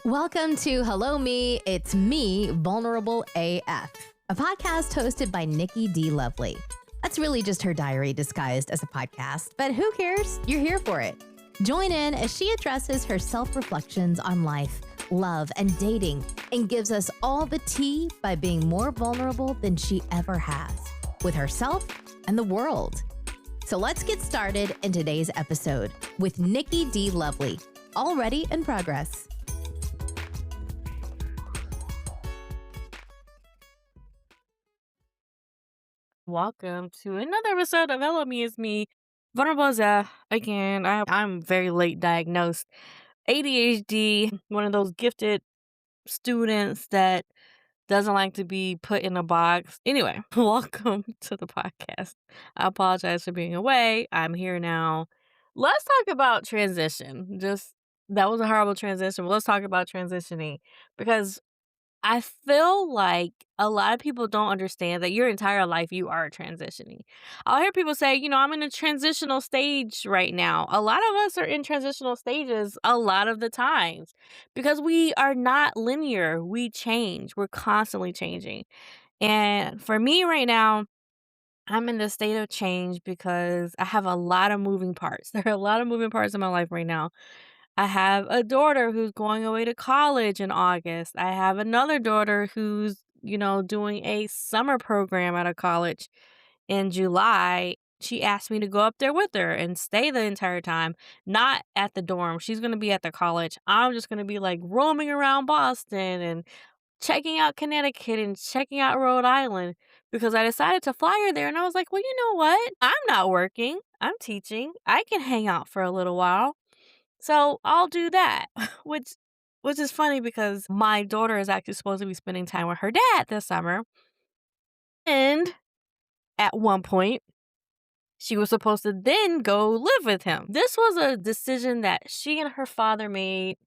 Welcome to Hello Me, It's Me, Vulnerable AF, a podcast hosted by Nikki D. Lovely. That's really just her diary disguised as a podcast, but who cares? You're here for it. Join in as she addresses her self-reflections on life, love, and dating, and gives us all the tea by being more vulnerable than she ever has, with herself and the world. So let's get started in today's episode with Nikki D. Lovely, already in progress. Welcome to another episode of Hello Me, It's Me, Vulnerable as Again, I'm very late diagnosed. ADHD, one of those gifted students that doesn't like to be put in a box. Anyway, welcome to the podcast. I apologize for being away. I'm here now. Let's talk about transition. That was a horrible transition, but let's talk about transitioning because I feel like a lot of people don't understand that your entire life you are transitioning. I'll hear people say, I'm in a transitional stage right now. A lot of us are in transitional stages a lot of the times because we are not linear. We change. We're constantly changing. And for me right now, I'm in the state of change because I have a lot of moving parts. There are a lot of moving parts in my life right now. I have a daughter who's going away to college in August. I have another daughter who's, doing a summer program at a college in July. She asked me to go up there with her and stay the entire time, not at the dorm. She's going to be at the college. I'm just going to be like roaming around Boston and checking out Connecticut and checking out Rhode Island because I decided to fly her there. And I was like, well, you know what? I'm not working. I'm teaching. I can hang out for a little while. So I'll do that, which is funny because my daughter is actually supposed to be spending time with her dad this summer. And at one point, she was supposed to then go live with him. This was a decision that she and her father made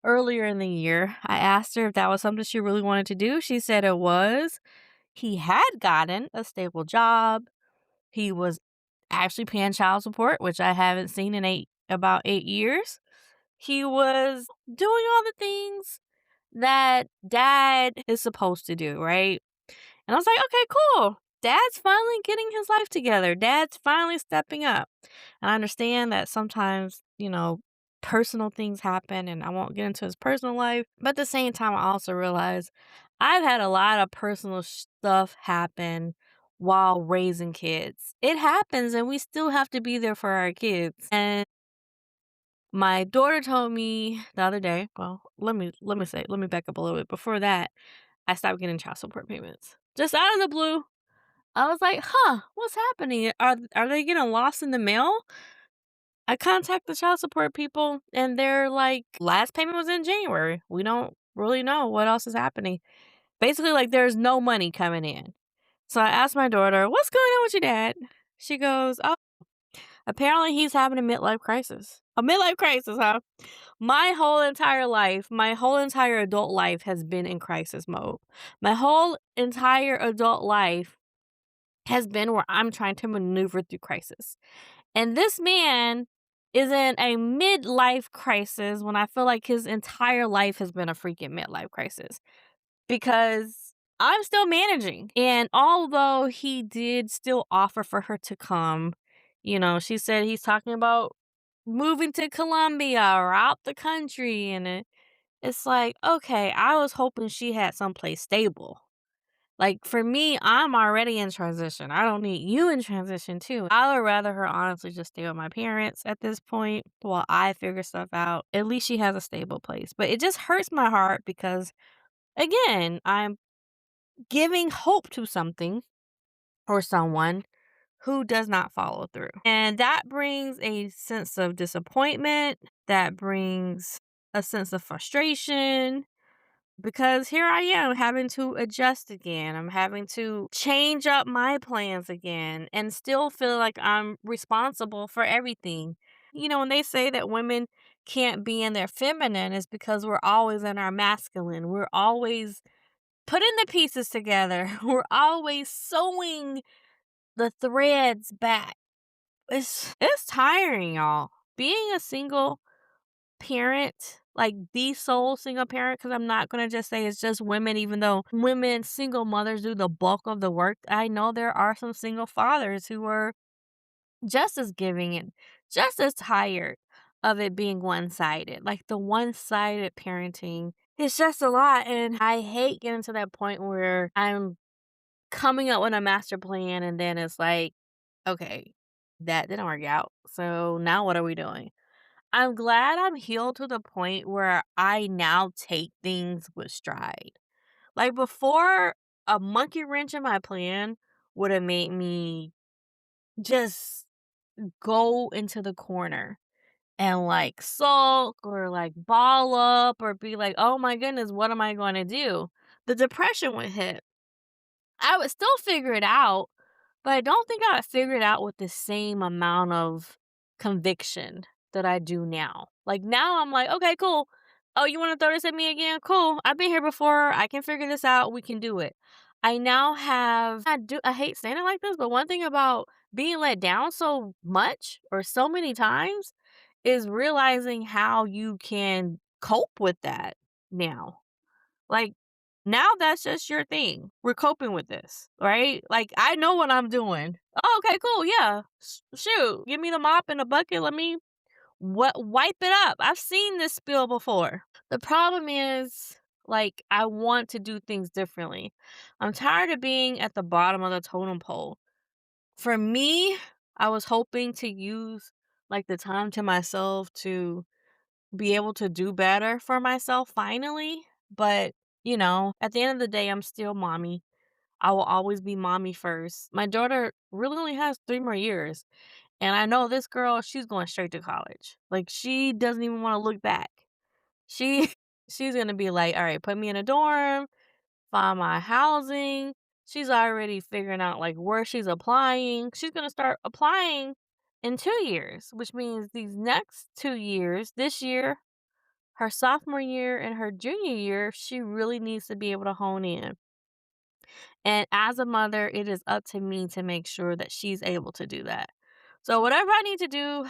earlier in the year. I asked her if that was something she really wanted to do. She said it was. He had gotten a stable job. He was actually paying child support, which I haven't seen in about 8 years. He was doing all the things that dad is supposed to do, right? And I was like, okay, cool. Dad's finally getting his life together. Dad's finally stepping up. And I understand that sometimes, personal things happen and I won't get into his personal life. But at the same time, I also realize I've had a lot of personal stuff happen while raising kids. It happens and we still have to be there for our kids. And my daughter told me the other day, well, let me back up a little bit. Before that, I stopped getting child support payments. Just out of the blue. I was like, what's happening? Are they getting lost in the mail? I contact the child support people and they're like, last payment was in January. We don't really know what else is happening. Basically, like there's no money coming in. So I asked my daughter, what's going on with your dad? She goes, oh, apparently he's having a midlife crisis. A midlife crisis, huh? My whole entire adult life has been in crisis mode. My whole entire adult life has been where I'm trying to maneuver through crisis. And this man is in a midlife crisis when I feel like his entire life has been a freaking midlife crisis because I'm still managing. And although he did still offer for her to come, she said he's talking about moving to Colombia or out the country. And it's like, okay, I was hoping she had someplace stable. Like for me, I'm already in transition. I don't need you in transition too. I would rather her honestly just stay with my parents at this point while I figure stuff out. At least she has a stable place. But it just hurts my heart because, again, I'm giving hope to something or someone who does not follow through. And that brings a sense of disappointment. That brings a sense of frustration. Because here I am having to adjust again. I'm having to change up my plans again and still feel like I'm responsible for everything. When they say that women can't be in their feminine, is because we're always in our masculine. We're always putting the pieces together. We're always sewing the threads back. It's tiring, y'all. Being a single parent, like the sole single parent, because I'm not gonna just say it's just women, even though women, single mothers do the bulk of the work. I know there are some single fathers who are just as giving and just as tired of it being one-sided. Like the one-sided parenting is just a lot. And I hate getting to that point where I'm coming up with a master plan and then it's like, okay, that didn't work out. So now what are we doing? I'm glad I'm healed to the point where I now take things with stride. Like before, a monkey wrench in my plan would have made me just go into the corner and like sulk or like ball up or be like, oh my goodness, what am I going to do? The depression would hit. I would still figure it out, but I don't think I would figure it out with the same amount of conviction that I do now. Like now I'm like, okay, cool. Oh, you want to throw this at me again? Cool. I've been here before. I can figure this out. We can do it. I now have I hate saying it like this, but one thing about being let down so much or so many times is realizing how you can cope with that now. Like, now that's just your thing. We're coping with this, right? Like, I know what I'm doing. Oh, okay, cool. Yeah. Shoot. Give me the mop and a bucket. Let me wipe it up. I've seen this spill before. The problem is, like, I want to do things differently. I'm tired of being at the bottom of the totem pole. For me, I was hoping to use like the time to myself to be able to do better for myself finally. But, at the end of the day, I'm still mommy. I will always be mommy first. My daughter really only has 3 more years. And I know this girl, she's going straight to college. Like, she doesn't even want to look back. She she's gonna be like, all right, put me in a dorm, find my housing. She's already figuring out like where she's applying. She's gonna start applying in 2 years, which means these next 2 years, this year, her sophomore year, and her junior year, she really needs to be able to hone in. And as a mother, it is up to me to make sure that she's able to do that. So, whatever I need to do,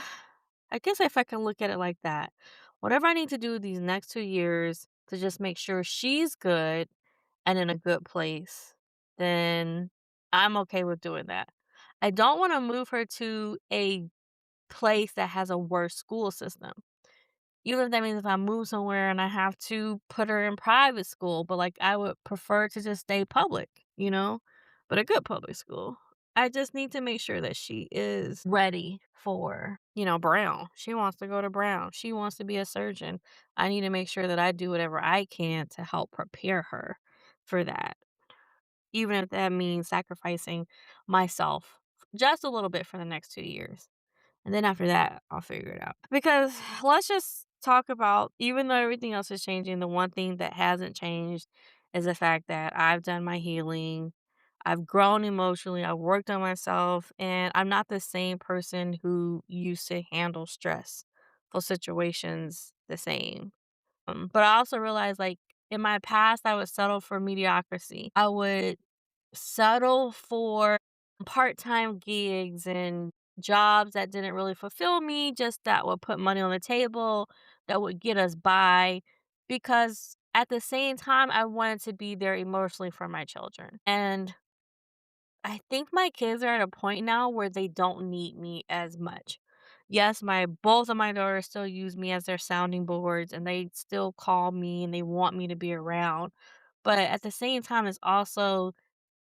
I guess if I can look at it like that, whatever I need to do these next 2 years to just make sure she's good and in a good place, then I'm okay with doing that. I don't want to move her to a place that has a worse school system. Even if that means if I move somewhere and I have to put her in private school, but, like, I would prefer to just stay public, but a good public school. I just need to make sure that she is ready for Brown. She wants to go to Brown. She wants to be a surgeon. I need to make sure that I do whatever I can to help prepare her for that, even if that means sacrificing myself just a little bit for the next 2 years. And then after that, I'll figure it out. Because let's just talk about, even though everything else is changing, the one thing that hasn't changed is the fact that I've done my healing. I've grown emotionally. I've worked on myself. And I'm not the same person who used to handle stressful situations the same. But I also realized, like, in my past, I would settle for mediocrity. I would settle for part-time gigs and jobs that didn't really fulfill me, just that would put money on the table, that would get us by, because at the same time, I wanted to be there emotionally for my children. And I think my kids are at a point now where they don't need me as much. Yes, my both of my daughters still use me as their sounding boards and they still call me and they want me to be around. But at the same time, it's also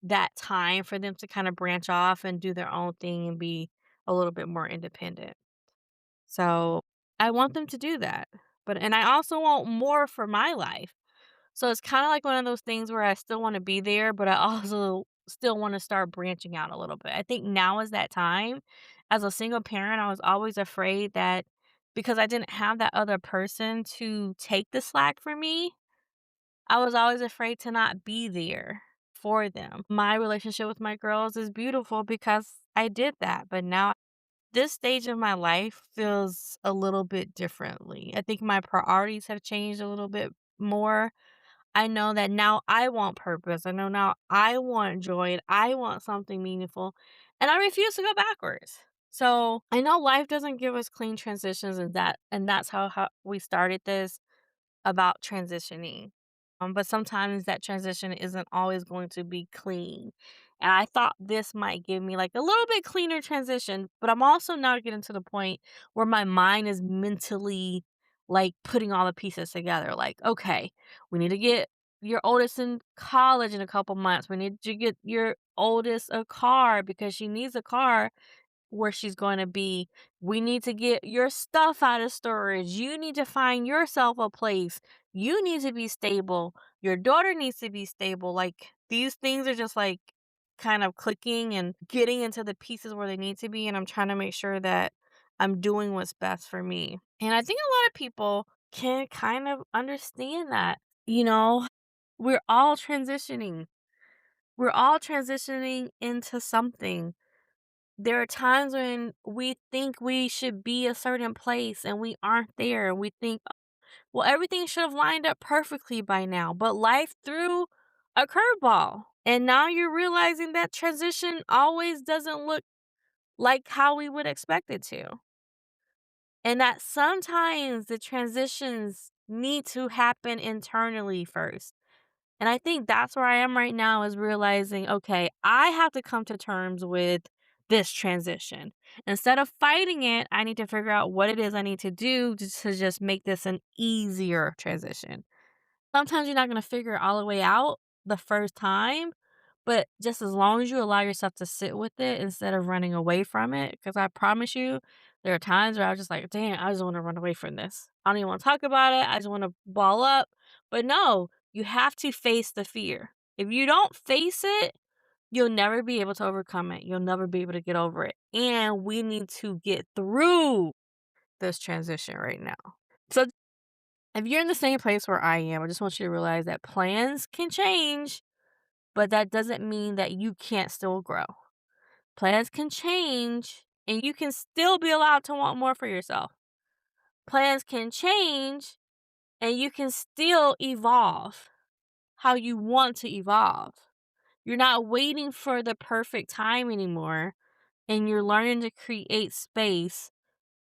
that time for them to kind of branch off and do their own thing and be a little bit more independent. So I want them to do that. And I also want more for my life. So it's kind of like one of those things where I still want to be there, but I also still want to start branching out a little bit. I think now is that time. As a single parent, I was always afraid that because I didn't have that other person to take the slack for me, I was always afraid to not be there for them. My relationship with my girls is beautiful because I did that, but now this stage of my life feels a little bit differently. I think my priorities have changed a little bit more. I know that now I want purpose. I know now I want joy and I want something meaningful, and I refuse to go backwards. So I know life doesn't give us clean transitions, and that's how we started this. about transitioning. But sometimes that transition isn't always going to be clean. And I thought this might give me like a little bit cleaner transition, but I'm also now getting to the point where my mind is mentally like putting all the pieces together. Like, okay, we need to get your oldest in college in a couple months. We need to get your oldest a car because she needs a car where she's going to be. We need to get your stuff out of storage. You need to find yourself a place. You need to be stable. Your daughter needs to be stable. Like these things are just like kind of clicking and getting into the pieces where they need to be. And I'm trying to make sure that I'm doing what's best for me. And I think a lot of people can kind of understand that. You know, we're all transitioning. We're all transitioning into something. There are times when we think we should be a certain place and we aren't there. And we think, well, everything should have lined up perfectly by now. But life threw a curveball. And now you're realizing that transition always doesn't look like how we would expect it to. And that sometimes the transitions need to happen internally first. And I think that's where I am right now is realizing, okay, I have to come to terms with this transition. Instead of fighting it, I need to figure out what it is I need to do to just make this an easier transition. Sometimes you're not going to figure it all the way out the first time, but just as long as you allow yourself to sit with it instead of running away from it, because I promise you, there are times where I was just like, damn, I just want to run away from this. I don't even want to talk about it. I just want to ball up. But no, you have to face the fear. If you don't face it, you'll never be able to overcome it. You'll never be able to get over it. And we need to get through this transition right now. So if you're in the same place where I am, I just want you to realize that plans can change, but that doesn't mean that you can't still grow. Plans can change and you can still be allowed to want more for yourself. Plans can change and you can still evolve how you want to evolve. You're not waiting for the perfect time anymore, and you're learning to create space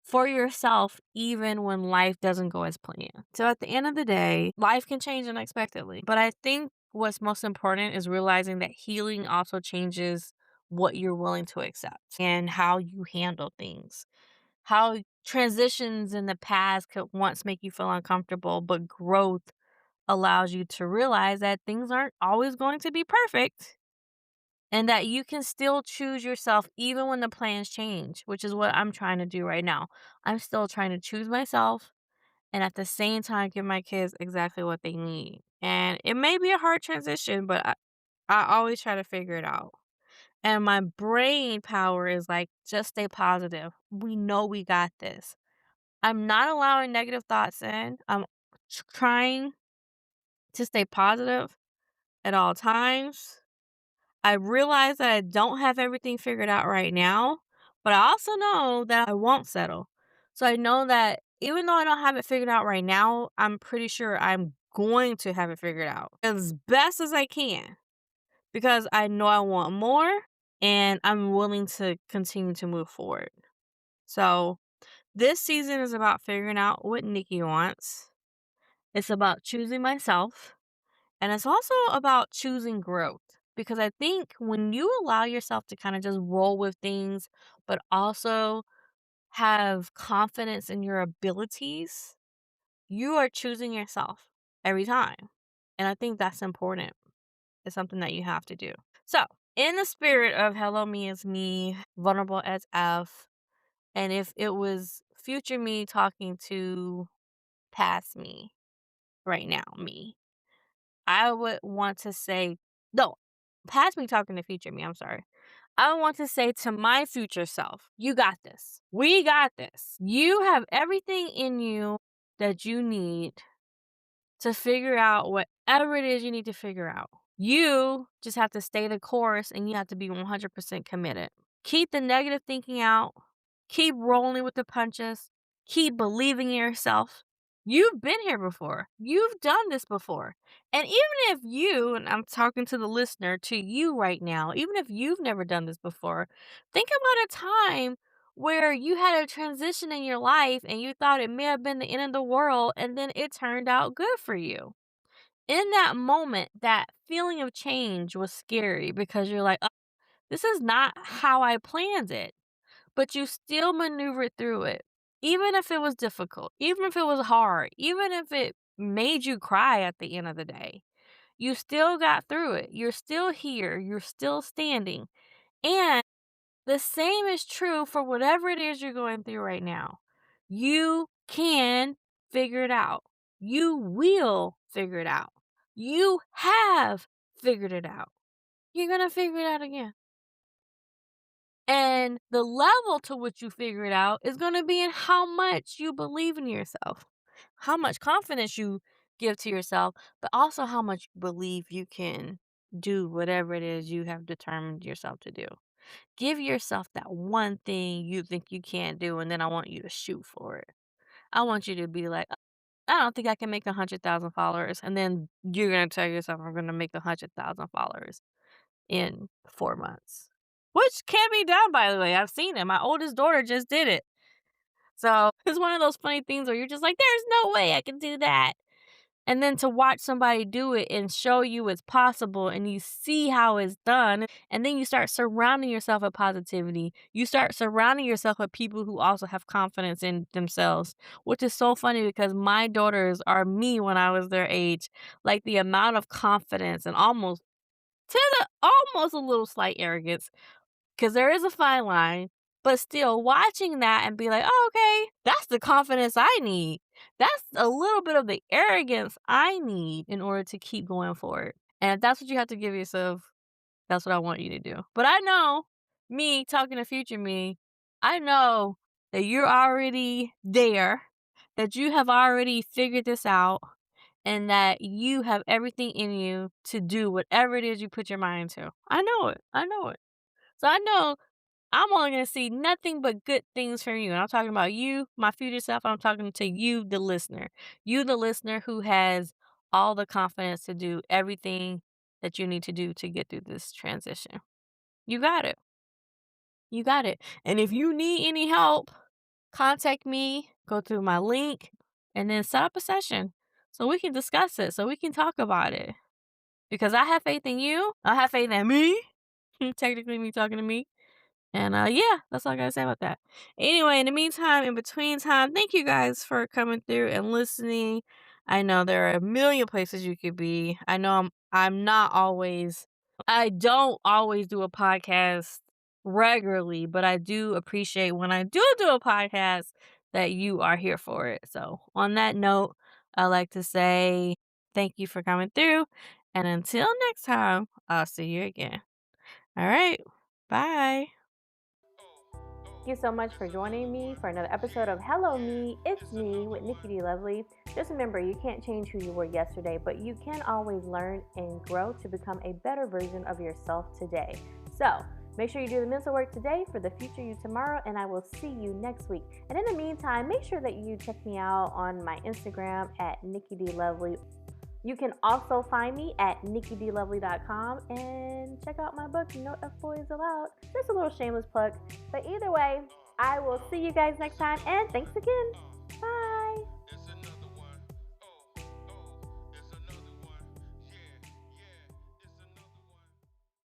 for yourself even when life doesn't go as planned. So at the end of the day, life can change unexpectedly. But I think what's most important is realizing that healing also changes what you're willing to accept and how you handle things. How transitions in the past could once make you feel uncomfortable, but growth allows you to realize that things aren't always going to be perfect and that you can still choose yourself even when the plans change, which is what I'm trying to do right now. I'm still trying to choose myself and at the same time give my kids exactly what they need. And it may be a hard transition, but I always try to figure it out. And my brain power is like, just stay positive. We know we got this. I'm not allowing negative thoughts in. I'm trying to stay positive at all times. I realize that I don't have everything figured out right now, but I also know that I won't settle. So I know that even though I don't have it figured out right now, I'm pretty sure I'm going to have it figured out as best as I can because I know I want more and I'm willing to continue to move forward. So this season is about figuring out what Nikki wants. It's about choosing myself. And it's also about choosing growth because I think when you allow yourself to kind of just roll with things, but also have confidence in your abilities, you are choosing yourself every time. And I think that's important. It's something that you have to do. So, in the spirit of Hello Me is Me, Vulnerable as F, and if it was future me talking to past me right now, me, I would want to say, no, past me talking to future me, I'm sorry. I would want to say to my future self, you got this. We got this. You have everything in you that you need to figure out whatever it is you need to figure out. You just have to stay the course and you have to be 100% committed. Keep the negative thinking out. Keep rolling with the punches. Keep believing in yourself. You've been here before. You've done this before. And even if you, and I'm talking to the listener, to you right now, even if you've never done this before, think about a time where you had a transition in your life and you thought it may have been the end of the world and then it turned out good for you. In that moment, that feeling of change was scary because you're like, "Oh, this is not how I planned it." But you still maneuvered through it. Even if it was difficult, even if it was hard, even if it made you cry at the end of the day, you still got through it. You're still here. You're still standing. And the same is true for whatever it is you're going through right now. You can figure it out. You will figure it out. You have figured it out. You're going to figure it out again. And the level to which you figure it out is going to be in how much you believe in yourself, how much confidence you give to yourself, but also how much you believe you can do whatever it is you have determined yourself to do. Give yourself that one thing you think you can't do, and then I want you to shoot for it. I want you to be like, I don't think I can make 100,000 followers. And then you're going to tell yourself, I'm going to make 100,000 followers in 4 months, which can be done, by the way. I've seen it. My oldest daughter just did it. So it's one of those funny things where you're just like, there's no way I can do that. And then to watch somebody do it and show you it's possible and you see how it's done. And then you start surrounding yourself with positivity. You start surrounding yourself with people who also have confidence in themselves, which is so funny because my daughters are me when I was their age. Like the amount of confidence and almost a little slight arrogance, because there is a fine line, but still watching that and be like, oh, okay, that's the confidence I need. That's a little bit of the arrogance I need in order to keep going forward. And if that's what you have to give yourself, that's what I want you to do. But I know, me talking to future me, I know that you're already there, that you have already figured this out, and that you have everything in you to do whatever it is you put your mind to. I know it. I know it. So I know I'm only going to see nothing but good things from you. And I'm talking about you, my future self. I'm talking to you, the listener. You, the listener who has all the confidence to do everything that you need to do to get through this transition. You got it. You got it. And if you need any help, contact me, go through my link, and then set up a session so we can discuss it, so we can talk about it. Because I have faith in you. I have faith in me. Technically, me talking to me. And yeah, that's all I gotta say about that. Anyway, in the meantime, in between time, thank you guys for coming through and listening. I know there are a million places you could be. I know I'm not always I don't always do a podcast regularly, but I do appreciate when I do a podcast that you are here for it. So on that note, I like to say thank you for coming through. And until next time, I'll see you again. All right. Bye. Thank you so much for joining me for another episode of Hello Me, It's Me with Nikki D. Lovely. Just remember, you can't change who you were yesterday, but you can always learn and grow to become a better version of yourself today. So make sure you do the mental work today for the future you tomorrow, and I will see you next week. And in the meantime, make sure that you check me out on my Instagram at Nikki D. Lovely. You can also find me at nikkidlovely.com and check out my book, No F Boys Allowed. Just a little shameless plug. But either way, I will see you guys next time, and thanks again. Bye.